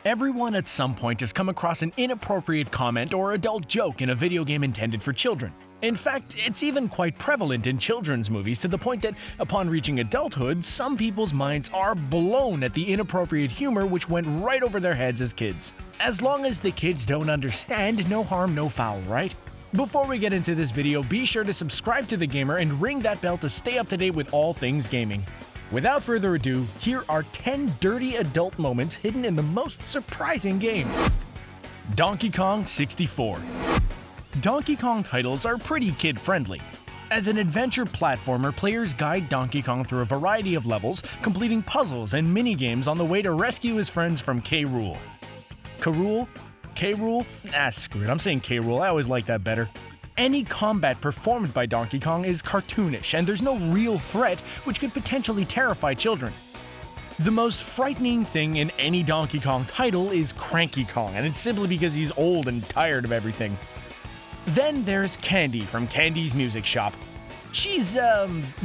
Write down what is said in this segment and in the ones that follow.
Everyone at some point has come across an inappropriate comment or adult joke in a video game intended for children. In fact, it's even quite prevalent in children's movies to the point that, upon reaching adulthood, some people's minds are blown at the inappropriate humor which went right over their heads as kids. As long as the kids don't understand, no harm, no foul, right? Before we get into this video, be sure to subscribe to TheGamer and ring that bell to stay up to date with all things gaming. Without further ado, here are 10 dirty adult moments hidden in the most surprising games. Donkey Kong 64. Donkey Kong titles are pretty kid-friendly. As an adventure platformer, players guide Donkey Kong through a variety of levels, completing puzzles and mini-games on the way to rescue his friends from K. Rool. K-Rool? K-Rool? Screw it, I'm saying K. Rool, I always like that better. Any combat performed by Donkey Kong is cartoonish, and there's no real threat which could potentially terrify children. The most frightening thing in any Donkey Kong title is Cranky Kong, and it's simply because he's old and tired of everything. Then there's Candy from Candy's Music Shop. She's,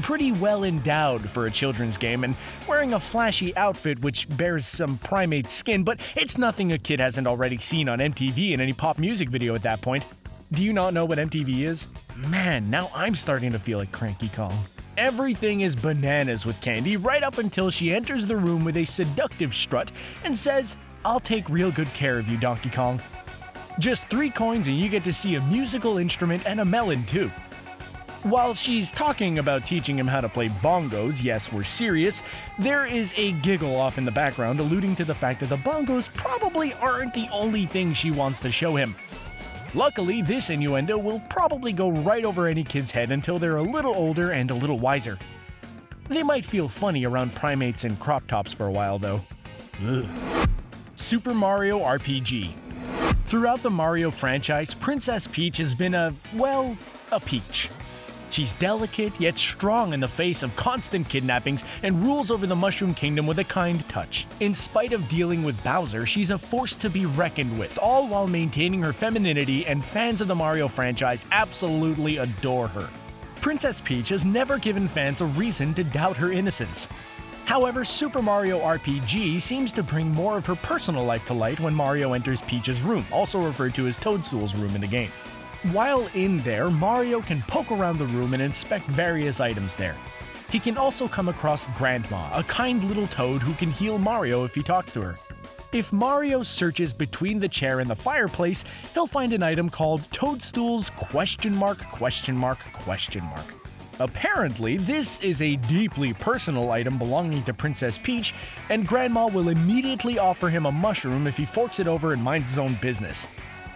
pretty well endowed for a children's game and wearing a flashy outfit which bears some primate skin, but it's nothing a kid hasn't already seen on MTV in any pop music video at that point. Do you not know what MTV is? Man, now I'm starting to feel like Cranky Kong. Everything is bananas with Candy right up until she enters the room with a seductive strut and says, "I'll take real good care of you, Donkey Kong." Just 3 coins and you get to see a musical instrument and a melon too. While she's talking about teaching him how to play bongos, yes, we're serious, there is a giggle off in the background alluding to the fact that the bongos probably aren't the only thing she wants to show him. Luckily, this innuendo will probably go right over any kid's head until they're a little older and a little wiser. They might feel funny around primates and crop tops for a while though. Ugh. Super Mario RPG. Throughout the Mario franchise, Princess Peach has been a peach. She's delicate yet strong in the face of constant kidnappings and rules over the Mushroom Kingdom with a kind touch. In spite of dealing with Bowser, she's a force to be reckoned with, all while maintaining her femininity, and fans of the Mario franchise absolutely adore her. Princess Peach has never given fans a reason to doubt her innocence. However, Super Mario RPG seems to bring more of her personal life to light when Mario enters Peach's room, also referred to as Toadstool's room in the game. While in there, Mario can poke around the room and inspect various items there. He can also come across Grandma, a kind little toad who can heal Mario if he talks to her. If Mario searches between the chair and the fireplace, he'll find an item called Toadstool's ? Apparently, this is a deeply personal item belonging to Princess Peach, and Grandma will immediately offer him a mushroom if he forks it over and minds his own business.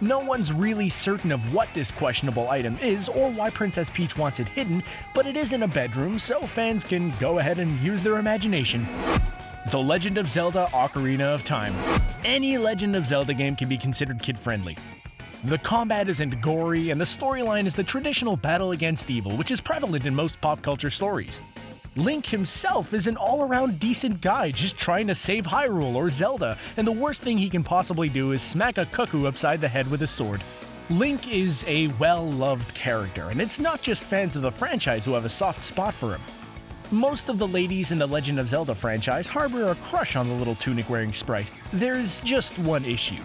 No one's really certain of what this questionable item is or why Princess Peach wants it hidden, but it is in a bedroom, so fans can go ahead and use their imagination. The Legend of Zelda: Ocarina of Time. Any Legend of Zelda game can be considered kid-friendly. The combat isn't gory, and the storyline is the traditional battle against evil, which is prevalent in most pop culture stories. Link himself is an all-around decent guy just trying to save Hyrule or Zelda, and the worst thing he can possibly do is smack a cuckoo upside the head with a sword. Link is a well-loved character, and it's not just fans of the franchise who have a soft spot for him. Most of the ladies in the Legend of Zelda franchise harbor a crush on the little tunic-wearing sprite. There's just one issue.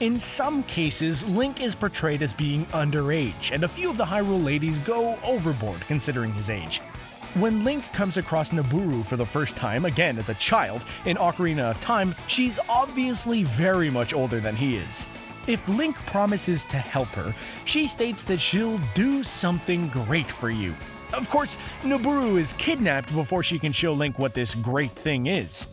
In some cases, Link is portrayed as being underage, and a few of the Hyrule ladies go overboard considering his age. When Link comes across Nabooru for the first time, again as a child, in Ocarina of Time, she's obviously very much older than he is. If Link promises to help her, she states that she'll do something great for you. Of course, Nabooru is kidnapped before she can show Link what this great thing is.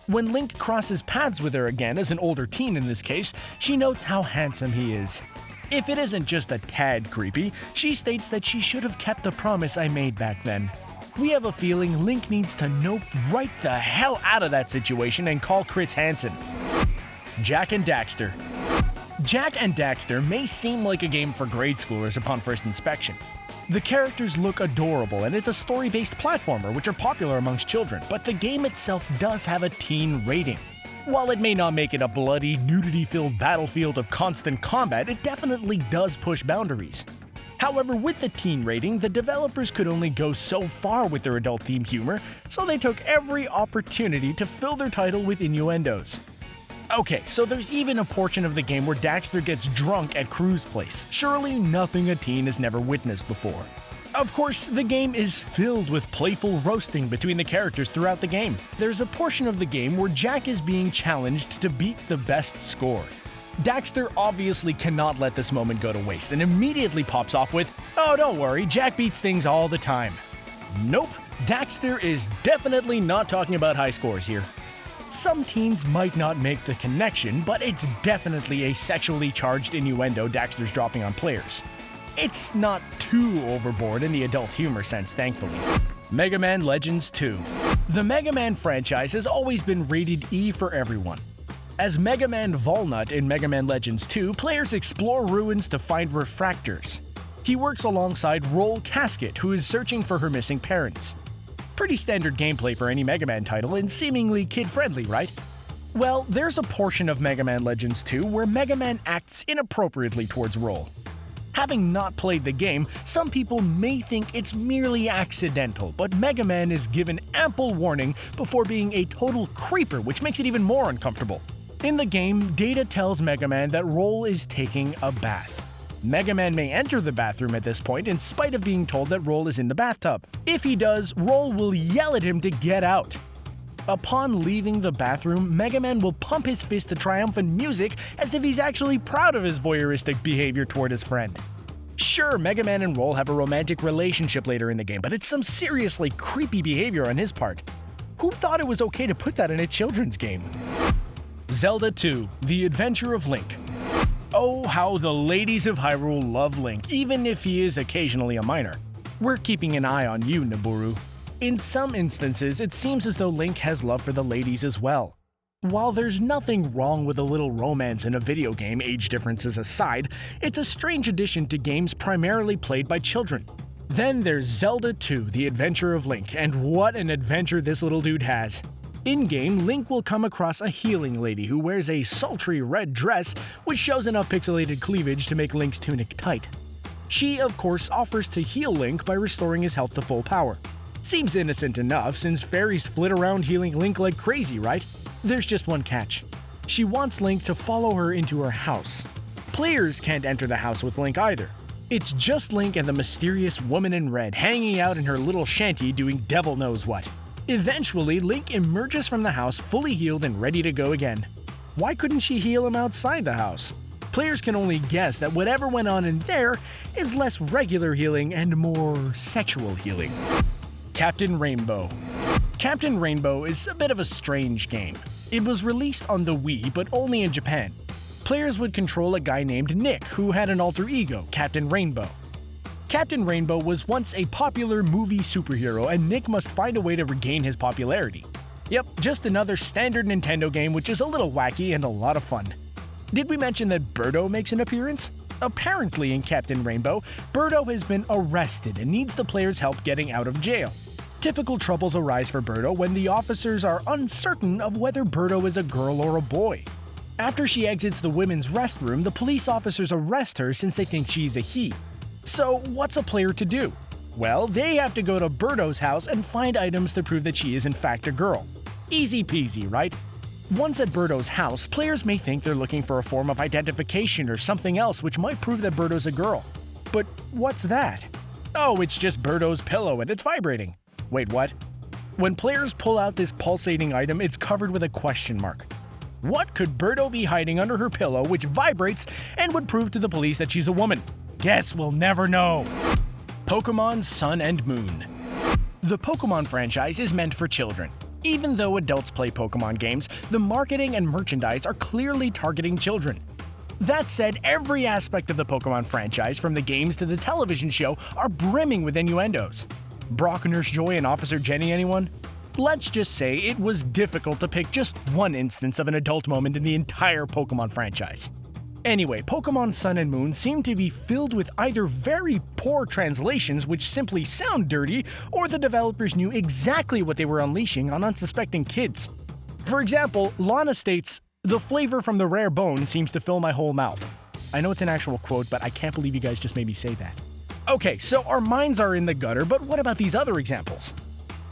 When Link crosses paths with her again, as an older teen in this case, she notes how handsome he is. If it isn't just a tad creepy, she states that she should have kept the promise I made back then. We have a feeling Link needs to nope right the hell out of that situation and call Chris Hansen. Jak and Daxter. Jak and Daxter may seem like a game for grade schoolers upon first inspection. The characters look adorable, and it's a story-based platformer, which are popular amongst children, but the game itself does have a teen rating. While it may not make it a bloody, nudity-filled battlefield of constant combat, it definitely does push boundaries. However, with the teen rating, the developers could only go so far with their adult-themed humor, so they took every opportunity to fill their title with innuendos. Okay, so there's even a portion of the game where Daxter gets drunk at Crew's place. Surely nothing a teen has never witnessed before. Of course, the game is filled with playful roasting between the characters throughout the game. There's a portion of the game where Jack is being challenged to beat the best score. Daxter obviously cannot let this moment go to waste and immediately pops off with, "Oh, don't worry, Jack beats things all the time." Nope, Daxter is definitely not talking about high scores here. Some teens might not make the connection, but it's definitely a sexually charged innuendo Daxter's dropping on players. It's not too overboard in the adult humor sense, thankfully. Mega Man Legends 2. The Mega Man franchise has always been rated E for everyone. As Mega Man Volnut in Mega Man Legends 2, players explore ruins to find refractors. He works alongside Roll Casket, who is searching for her missing parents. Pretty standard gameplay for any Mega Man title and seemingly kid-friendly, right? Well, there's a portion of Mega Man Legends 2 where Mega Man acts inappropriately towards Roll. Having not played the game, some people may think it's merely accidental, but Mega Man is given ample warning before being a total creeper, which makes it even more uncomfortable. In the game, Data tells Mega Man that Roll is taking a bath. Mega Man may enter the bathroom at this point in spite of being told that Roll is in the bathtub. If he does, Roll will yell at him to get out. Upon leaving the bathroom, Mega Man will pump his fist to triumphant music as if he's actually proud of his voyeuristic behavior toward his friend. Sure, Mega Man and Roll have a romantic relationship later in the game, but it's some seriously creepy behavior on his part. Who thought it was okay to put that in a children's game? Zelda 2: The Adventure of Link. Oh, how the ladies of Hyrule love Link, even if he is occasionally a minor. We're keeping an eye on you, Nabooru. In some instances, it seems as though Link has love for the ladies as well. While there's nothing wrong with a little romance in a video game, age differences aside, it's a strange addition to games primarily played by children. Then there's Zelda 2: The Adventure of Link, and what an adventure this little dude has. In-game, Link will come across a healing lady who wears a sultry red dress which shows enough pixelated cleavage to make Link's tunic tight. She, of course, offers to heal Link by restoring his health to full power. Seems innocent enough since fairies flit around healing Link like crazy, right? There's just one catch. She wants Link to follow her into her house. Players can't enter the house with Link either. It's just Link and the mysterious woman in red hanging out in her little shanty doing devil knows what. Eventually, Link emerges from the house fully healed and ready to go again. Why couldn't she heal him outside the house? Players can only guess that whatever went on in there is less regular healing and more sexual healing. Captain Rainbow. Captain Rainbow is a bit of a strange game. It was released on the Wii, but only in Japan. Players would control a guy named Nick, who had an alter ego, Captain Rainbow. Captain Rainbow was once a popular movie superhero, and Nick must find a way to regain his popularity. Yep, just another standard Nintendo game which is a little wacky and a lot of fun. Did we mention that Birdo makes an appearance? Apparently in Captain Rainbow, Birdo has been arrested and needs the player's help getting out of jail. Typical troubles arise for Birdo when the officers are uncertain of whether Birdo is a girl or a boy. After she exits the women's restroom, the police officers arrest her since they think she's a he. So what's a player to do? Well, they have to go to Birdo's house and find items to prove that she is in fact a girl. Easy peasy, right? Once at Birdo's house, players may think they're looking for a form of identification or something else which might prove that Birdo's a girl. But what's that? Oh, it's just Birdo's pillow and it's vibrating. Wait, what? When players pull out this pulsating item, it's covered with a question mark. What could Birdo be hiding under her pillow which vibrates and would prove to the police that she's a woman? Guess we'll never know. Pokémon Sun and Moon. The Pokémon franchise is meant for children. Even though adults play Pokémon games, the marketing and merchandise are clearly targeting children. That said, every aspect of the Pokémon franchise, from the games to the television show, are brimming with innuendos. Brock, Nurse Joy, and Officer Jenny, anyone? Let's just say it was difficult to pick just one instance of an adult moment in the entire Pokémon franchise. Anyway, Pokémon Sun and Moon seem to be filled with either very poor translations which simply sound dirty, or the developers knew exactly what they were unleashing on unsuspecting kids. For example, Lana states, "The flavor from the rare bone seems to fill my whole mouth." I know it's an actual quote, but I can't believe you guys just made me say that. Okay, so our minds are in the gutter, but what about these other examples?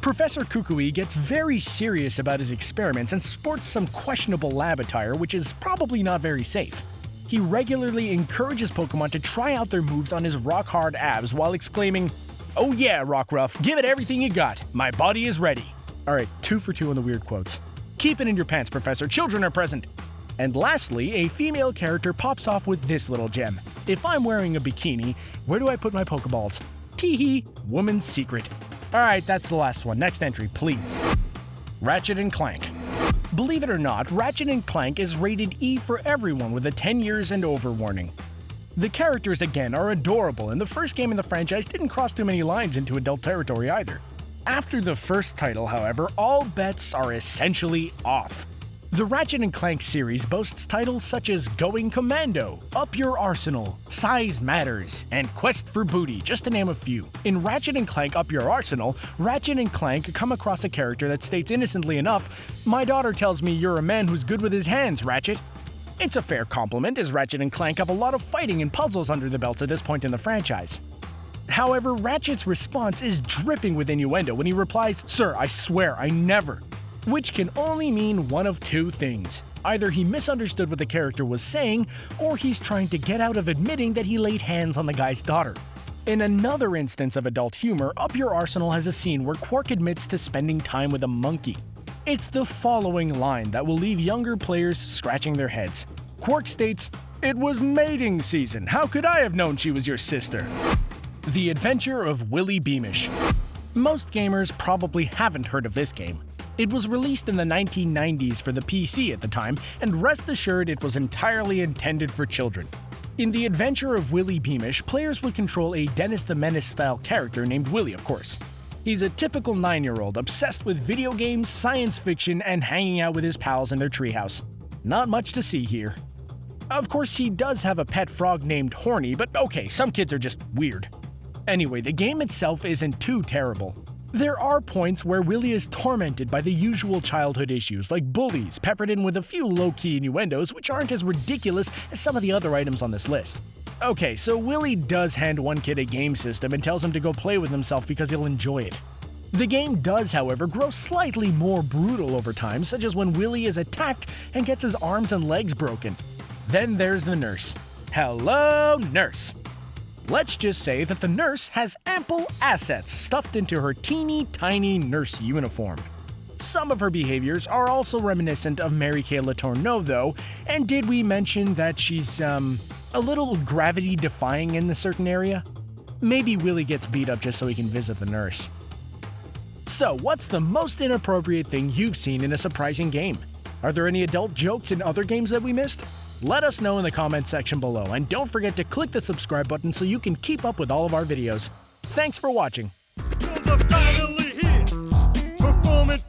Professor Kukui gets very serious about his experiments and sports some questionable lab attire, which is probably not very safe. He regularly encourages Pokemon to try out their moves on his rock-hard abs while exclaiming, "Oh yeah, Rockruff, give it everything you got. My body is ready." Alright, 2 for 2 on the weird quotes. Keep it in your pants, Professor. Children are present. And lastly, a female character pops off with this little gem. If I'm wearing a bikini, where do I put my Pokeballs? Teehee, woman's secret. Alright, that's the last one. Next entry, please. Ratchet and Clank. Believe it or not, Ratchet and Clank is rated E for everyone with a 10 years and over warning. The characters, again, are adorable, and the first game in the franchise didn't cross too many lines into adult territory either. After the first title, however, all bets are essentially off. The Ratchet and Clank series boasts titles such as Going Commando, Up Your Arsenal, Size Matters, and Quest for Booty, just to name a few. In Ratchet and Clank Up Your Arsenal, Ratchet and Clank come across a character that states innocently enough, "My daughter tells me you're a man who's good with his hands, Ratchet." It's a fair compliment, as Ratchet and Clank have a lot of fighting and puzzles under the belts at this point in the franchise. However, Ratchet's response is dripping with innuendo when he replies, "Sir, I swear, I never." Which can only mean one of two things. Either he misunderstood what the character was saying, or he's trying to get out of admitting that he laid hands on the guy's daughter. In another instance of adult humor, Up Your Arsenal has a scene where Quark admits to spending time with a monkey. It's the following line that will leave younger players scratching their heads. Quark states, "It was mating season. How could I have known she was your sister?" The Adventure of Willie Beamish. Most gamers probably haven't heard of this game. It was released in the 1990s for the PC at the time, and rest assured it was entirely intended for children. In The Adventure of Willie Beamish, players would control a Dennis the Menace-style character named Willie, of course. He's a typical 9-year-old obsessed with video games, science fiction, and hanging out with his pals in their treehouse. Not much to see here. Of course, he does have a pet frog named Horny, but okay, some kids are just weird. Anyway, the game itself isn't too terrible. There are points where Willie is tormented by the usual childhood issues, like bullies, peppered in with a few low-key innuendos, which aren't as ridiculous as some of the other items on this list. Okay, so Willie does hand one kid a game system and tells him to go play with himself because he'll enjoy it. The game does, however, grow slightly more brutal over time, such as when Willie is attacked and gets his arms and legs broken. Then there's the nurse. Hello, nurse! Let's just say that the nurse has ample assets stuffed into her teeny tiny nurse uniform. Some of her behaviors are also reminiscent of Mary Kay Letourneau, though, and did we mention that she's, a little gravity-defying in a certain area? Maybe Willie gets beat up just so he can visit the nurse. So, what's the most inappropriate thing you've seen in a surprising game? Are there any adult jokes in other games that we missed? Let us know in the comments section below, and don't forget to click the subscribe button so you can keep up with all of our videos. Thanks for watching. Finally here, performing